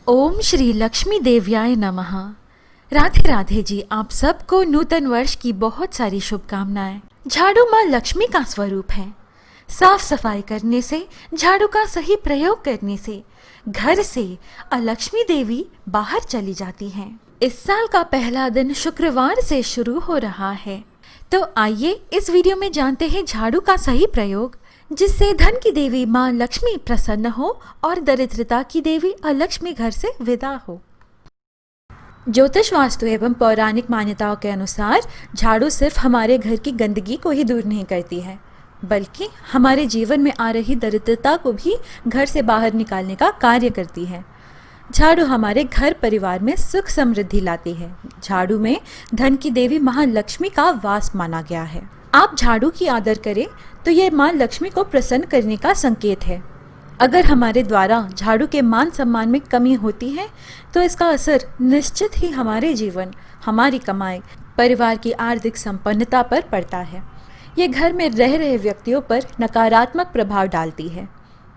ओम श्री लक्ष्मी देव्याय नमः। राधे राधे जी। आप सबको नूतन वर्ष की बहुत सारी शुभकामनाएं। झाड़ू माँ लक्ष्मी का स्वरूप है। साफ सफाई करने से, झाड़ू का सही प्रयोग करने से घर से अलक्ष्मी देवी बाहर चली जाती हैं। इस साल का पहला दिन शुक्रवार से शुरू हो रहा है, तो आइए इस वीडियो में जानते हैं झाड़ू का सही प्रयोग, जिससे धन की देवी माँ लक्ष्मी प्रसन्न हो और दरिद्रता की देवी अलक्ष्मी घर से विदा हो। ज्योतिष वास्तु एवं पौराणिक मान्यताओं के अनुसार झाड़ू सिर्फ हमारे घर की गंदगी को ही दूर नहीं करती है, बल्कि हमारे जीवन में आ रही दरिद्रता को भी घर से बाहर निकालने का कार्य करती है। झाड़ू हमारे घर परिवार में सुख समृद्धि लाती है। झाड़ू में धन की देवी महालक्ष्मी का वास माना गया है। आप झाड़ू की आदर करें तो यह मां लक्ष्मी को प्रसन्न करने का संकेत है। अगर हमारे द्वारा झाड़ू के मान सम्मान में कमी होती है तो इसका असर निश्चित ही हमारे जीवन, हमारी कमाई, परिवार की आर्थिक संपन्नता पर पड़ता है। ये घर में रह रहे व्यक्तियों पर नकारात्मक प्रभाव डालती है।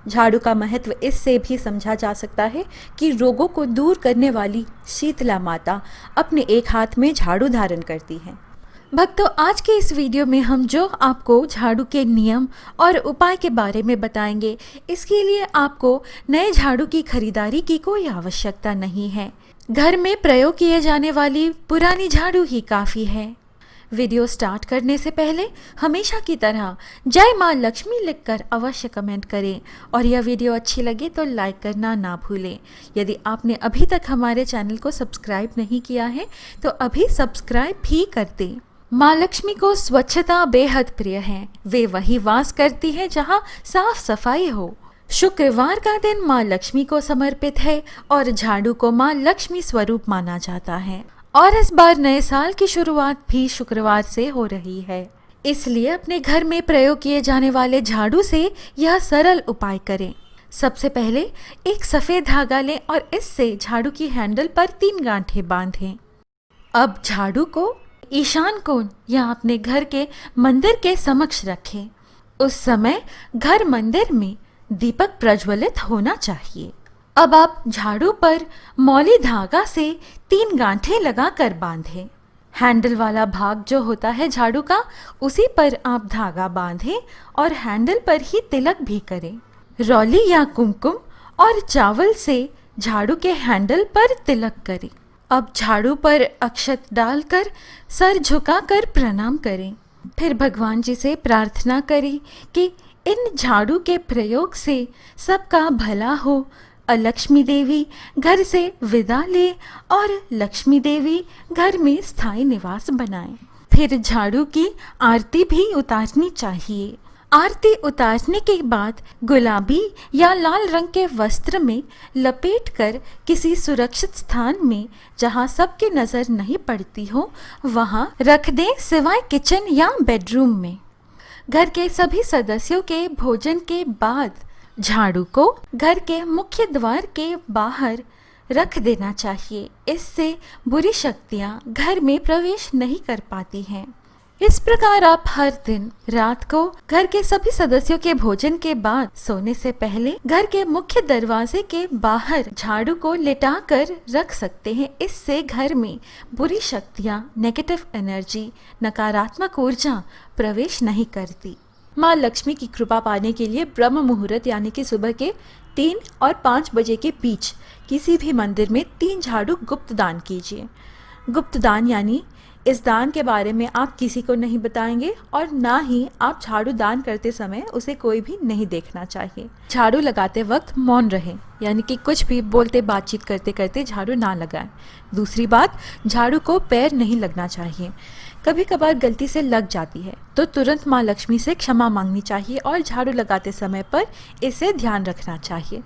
झाड़ू का महत्व इससे भी समझा जा सकता है कि रोगों को दूर करने वाली शीतला माता अपने एक हाथ में झाड़ू धारण करती है। भक्तों, आज के इस वीडियो में हम जो आपको झाड़ू के नियम और उपाय के बारे में बताएंगे, इसके लिए आपको नए झाड़ू की खरीदारी की कोई आवश्यकता नहीं है। घर में प्रयोग किए जाने वाली पुरानी झाड़ू ही काफ़ी है। वीडियो स्टार्ट करने से पहले हमेशा की तरह जय माँ लक्ष्मी लिखकर अवश्य कमेंट करें और यह वीडियो अच्छी लगे तो लाइक करना ना भूलें। यदि आपने अभी तक हमारे चैनल को सब्सक्राइब नहीं किया है तो अभी सब्सक्राइब भी कर दें। माँ लक्ष्मी को स्वच्छता बेहद प्रिय है। वे वही वास करती है जहाँ साफ सफाई हो। शुक्रवार का दिन माँ लक्ष्मी को समर्पित है और झाड़ू को माँ लक्ष्मी स्वरूप माना जाता है। और इस बार नए साल की शुरुआत भी शुक्रवार से हो रही है, इसलिए अपने घर में प्रयोग किए जाने वाले झाड़ू से यह सरल उपाय करें। सबसे पहले एक सफ़ेद धागा लें और इससे झाड़ू की हैंडल पर 3 गांठें बांधें। अब झाड़ू को ईशान कोण या अपने घर के मंदिर के समक्ष रखें। उस समय घर मंदिर में दीपक प्रज्वलित होना चाहिए। अब आप झाड़ू पर मौली धागा से 3 गांठें लगाकर बांधें। हैंडल वाला भाग जो होता है झाड़ू का, उसी पर आप धागा बांधें और हैंडल पर ही तिलक भी करें। रौली या कुमकुम और चावल से झाड़ू के हैंडल पर तिलक करें। अब झाड़ू पर अक्षत डालकर सर झुकाकर प्रणाम करें। फिर भगवान जी से प्रार्थना करें कि इन झाड़ू के प्रयोग से सबका भला हो, अलक्ष्मी देवी घर से विदा ले और लक्ष्मी देवी घर में स्थायी निवास बनाए। फिर झाड़ू की आरती भी उतारनी चाहिए। आरती उतारने के बाद गुलाबी या लाल रंग के वस्त्र में लपेटकर किसी सुरक्षित स्थान में, जहां सबकी नज़र नहीं पड़ती हो, वहां रख दें, सिवाय किचन या बेडरूम में। घर के सभी सदस्यों के भोजन के बाद झाड़ू को घर के मुख्य द्वार के बाहर रख देना चाहिए। इससे बुरी शक्तियां घर में प्रवेश नहीं कर पाती हैं। इस प्रकार आप हर दिन रात को घर के सभी सदस्यों के भोजन के बाद सोने से पहले घर के मुख्य दरवाजे के बाहर झाड़ू को लिटाकर रख सकते हैं। इससे घर में बुरी शक्तियां, नेगेटिव एनर्जी, नकारात्मक ऊर्जा प्रवेश नहीं करती। माँ लक्ष्मी की कृपा पाने के लिए ब्रह्म मुहूर्त यानी कि सुबह के 3 और 5 बजे के बीच किसी भी मंदिर में 3 झाड़ू गुप्त दान कीजिए। गुप्त दान यानी इस दान के बारे में आप किसी को नहीं बताएंगे और ना ही आप झाड़ू दान करते समय उसे कोई भी नहीं देखना चाहिए। झाड़ू लगाते वक्त मौन रहें, यानी कि कुछ भी बोलते बातचीत करते करते झाड़ू ना लगाएं। दूसरी बात, झाड़ू को पैर नहीं लगना चाहिए। कभी कभार गलती से लग जाती है तो तुरंत माँ लक्ष्मी से क्षमा मांगनी चाहिए और झाड़ू लगाते समय पर इसे ध्यान रखना चाहिए।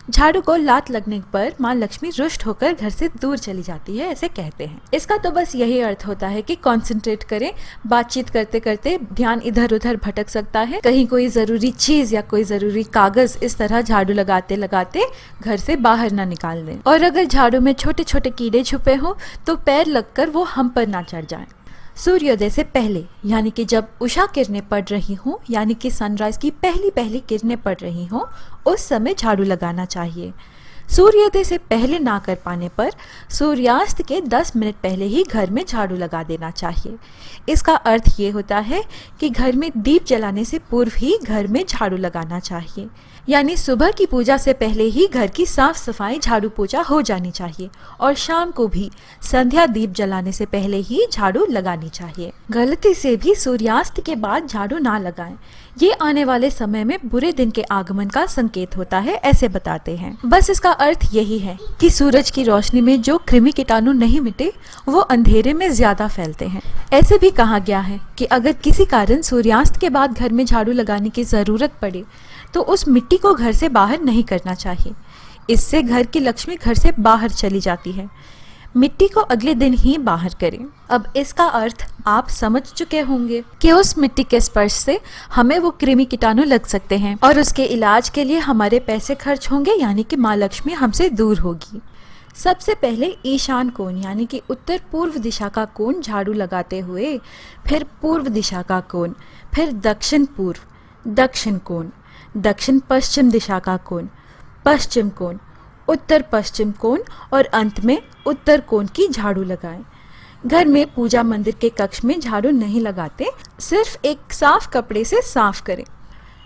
झाड़ू को लात लगने पर माँ लक्ष्मी रुष्ट होकर घर से दूर चली जाती है, ऐसे कहते हैं। इसका तो बस यही अर्थ होता है कि कंसंट्रेट करें। बातचीत करते करते ध्यान इधर उधर भटक सकता है, कहीं कोई ज़रूरी चीज़ या कोई ज़रूरी कागज़ इस तरह झाड़ू लगाते लगाते घर से बाहर ना निकाल दें। और अगर झाड़ू में छोटे छोटे कीड़े छुपे हों तो पैर लगकर वो हम पर ना चढ़ जाएं। सूर्योदय से पहले, यानी कि जब उषा किरणें पड़ रही हों, यानी कि सनराइज की पहली पहली किरणें पड़ रही हों, उस समय झाड़ू लगाना चाहिए। सूर्योदय से पहले ना कर पाने पर सूर्यास्त के 10 मिनट पहले ही घर में झाड़ू लगा देना चाहिए। इसका अर्थ ये होता है कि घर में दीप जलाने से पूर्व ही घर में झाड़ू लगाना चाहिए, यानी सुबह की पूजा से पहले ही घर की साफ सफाई झाड़ू पोछा हो जानी चाहिए और शाम को भी संध्या दीप जलाने से पहले ही झाड़ू लगानी चाहिए। गलती से भी सूर्यास्त के बाद झाड़ू ना लगाएं। ये आने वाले समय में बुरे दिन के आगमन का संकेत होता है, ऐसे बताते हैं। बस इसका अर्थ यही है कि सूरज की रोशनी में जो कृमि कीटाणु नहीं मिटे वो अंधेरे में ज्यादा फैलते हैं। ऐसे भी कहा गया है कि अगर किसी कारण सूर्यास्त के बाद घर में झाड़ू लगाने की जरूरत पड़े तो उस मिट्टी को घर से बाहर नहीं करना चाहिए। इससे घर की लक्ष्मी घर से बाहर चली जाती है। मिट्टी को अगले दिन ही बाहर करें। अब इसका अर्थ आप समझ चुके होंगे कि उस मिट्टी के स्पर्श से हमें वो कृमि कीटाणु लग सकते हैं और उसके इलाज के लिए हमारे पैसे खर्च होंगे, यानी कि माँ लक्ष्मी हमसे दूर होगी। सबसे पहले ईशान कोण यानी कि उत्तर पूर्व दिशा का कोण झाड़ू लगाते हुए, फिर पूर्व दिशा का कोण, फिर दक्षिण पूर्व, दक्षिण कोण, दक्षिण पश्चिम दिशा का कोण, पश्चिम कोण, उत्तर पश्चिम कोण और अंत में उत्तर कोण की झाड़ू लगाएं। घर में पूजा मंदिर के कक्ष में झाड़ू नहीं लगाते, सिर्फ एक साफ कपड़े से साफ करें।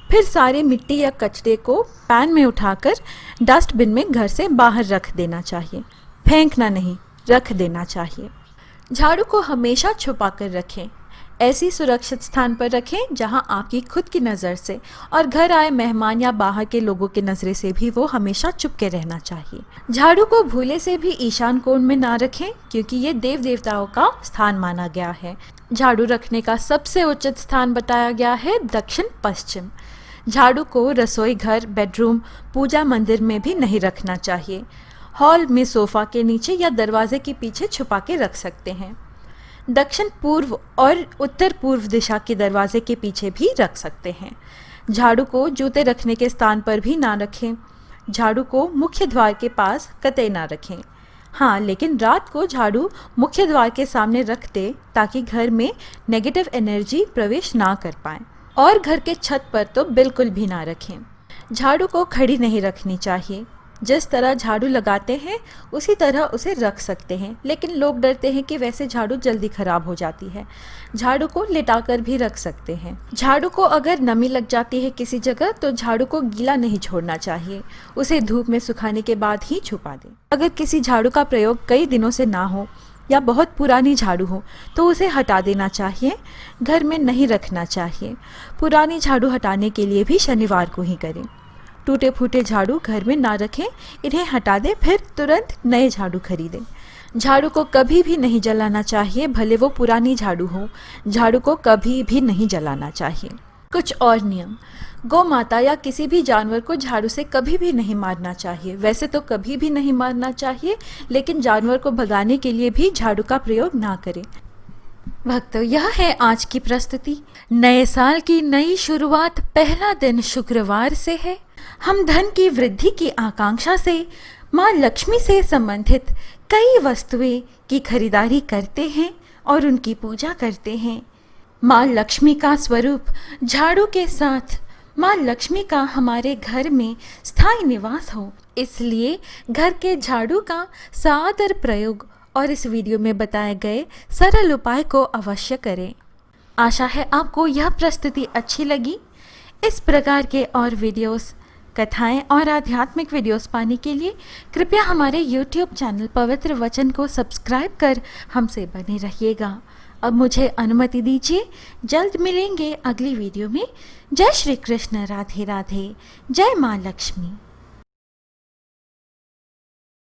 फिर सारे मिट्टी या कचरे को पैन में उठाकर डस्टबिन में घर से बाहर रख देना चाहिए। फेंकना नहीं, रख देना चाहिए। झाड़ू को हमेशा छुपा कर रखें। ऐसी सुरक्षित स्थान पर रखें जहां आपकी खुद की नज़र से और घर आए मेहमान या बाहर के लोगों की नज़रे से भी वो हमेशा चुपके रहना चाहिए। झाड़ू को भूले से भी ईशान कोण में ना रखें, क्योंकि ये देव देवताओं का स्थान माना गया है। झाड़ू रखने का सबसे उचित स्थान बताया गया है दक्षिण पश्चिम। झाड़ू को रसोई घर, बेडरूम, पूजा मंदिर में भी नहीं रखना चाहिए। हॉल में सोफा के नीचे या दरवाजे के पीछे छुपा के रख सकते हैं। दक्षिण पूर्व और उत्तर पूर्व दिशा के दरवाजे के पीछे भी रख सकते हैं। झाड़ू को जूते रखने के स्थान पर भी ना रखें। झाड़ू को मुख्य द्वार के पास कतई ना रखें। हाँ, लेकिन रात को झाड़ू मुख्य द्वार के सामने रख दे ताकि घर में नेगेटिव एनर्जी प्रवेश ना कर पाए। और घर के छत पर तो बिल्कुल भी ना रखें। झाड़ू को खड़ी नहीं रखनी चाहिए। जिस तरह झाड़ू लगाते हैं उसी तरह उसे रख सकते हैं, लेकिन लोग डरते हैं कि वैसे झाड़ू जल्दी खराब हो जाती है। झाड़ू को लिटाकर भी रख सकते हैं। झाड़ू को अगर नमी लग जाती है किसी जगह तो झाड़ू को गीला नहीं छोड़ना चाहिए, उसे धूप में सुखाने के बाद ही छुपा दें। अगर किसी झाड़ू का प्रयोग कई दिनों से ना हो या बहुत पुरानी झाड़ू हो तो उसे हटा देना चाहिए, घर में नहीं रखना चाहिए। पुरानी झाड़ू हटाने के लिए भी शनिवार को ही करें। टूटे फूटे झाड़ू घर में ना रखें, इन्हें हटा दें, फिर तुरंत नए झाड़ू खरीदें। झाड़ू को कभी भी नहीं जलाना चाहिए, भले वो पुरानी झाड़ू हो। झाड़ू को कभी भी नहीं जलाना चाहिए। कुछ और नियम। गौ माता या किसी भी जानवर को झाड़ू से कभी भी नहीं मारना चाहिए। वैसे तो कभी भी नहीं मारना चाहिए, लेकिन जानवर को भगाने के लिए भी झाड़ू का प्रयोग ना करें। भक्तों, यह है आज की प्रस्तुति। नए साल की नई शुरुआत पहला दिन शुक्रवार से है। हम धन की वृद्धि की आकांक्षा से माँ लक्ष्मी से संबंधित कई वस्तुएं की खरीदारी करते हैं और उनकी पूजा करते हैं। माँ लक्ष्मी का स्वरूप झाड़ू के साथ माँ लक्ष्मी का हमारे घर में स्थायी निवास हो, इसलिए घर के झाड़ू का सादर प्रयोग और इस वीडियो में बताए गए सरल उपाय को अवश्य करें। आशा है आपको यह प्रस्तुति अच्छी लगी। इस प्रकार के और वीडियोस, कथाएं और आध्यात्मिक वीडियोस पाने के लिए कृपया हमारे YouTube चैनल पवित्र वचन को सब्सक्राइब कर हमसे बने रहिएगा। अब मुझे अनुमति दीजिए, जल्द मिलेंगे अगली वीडियो में। जय श्री कृष्ण, राधे राधे, जय माँ लक्ष्मी।